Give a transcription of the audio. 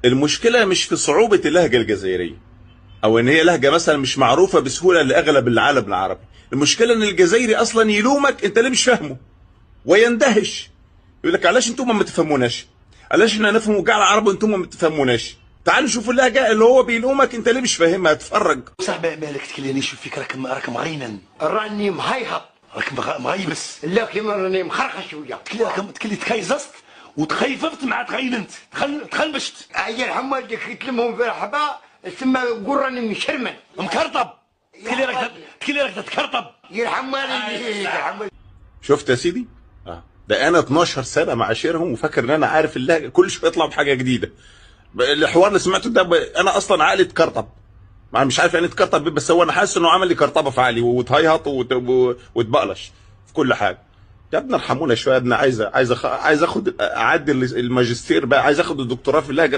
المشكله مش في صعوبه اللهجه الجزائريه، او ان هي لهجه مثلا مش معروفه بسهوله لاغلب العالم العربي. المشكله ان الجزائري اصلا يلومك انت ليه مش فاهمه ويندهش، يقول لك علاش انتم ما تفهموناش، علاش احنا نفهم وجع العرب وانتم ما تفهموناش. تعالوا شوفوا اللهجه اللي هو بيلومك انت ليه مش فاهمها، اتفرج. صاحبي مالك تكليني، شوف فيك راك مغينن. راني مهيهط. راك مغيبس. لا كيما راني مخرخش شويه. تكلي تكيزست وتخيففت مع تغيننت تخنبشت. هيا الحمال ديك يتلمهم في الحبا ثم قول راني مشرمن مكرطب. تكلي راك تتكرطب. يا الحمال. شفت يا سيدي؟ ده انا 12 سنه معاشرهم وفاكر ان انا عارف اللهجه، كل شويه يطلع بحاجه جديده. الحوار اللي سمعته ده انا اصلا عقلي اتكرطب، مش عارف يعني اتكرطب، بس هو انا حاسس انه عمل لي كرطبه في عقلي وتهيهط واتبقلش في كل حاجه. يا ابني ارحمونا شويه يا ابني، عايز اخد اعدل الماجستير بقى، عايز اخد الدكتوراه في اللهجه.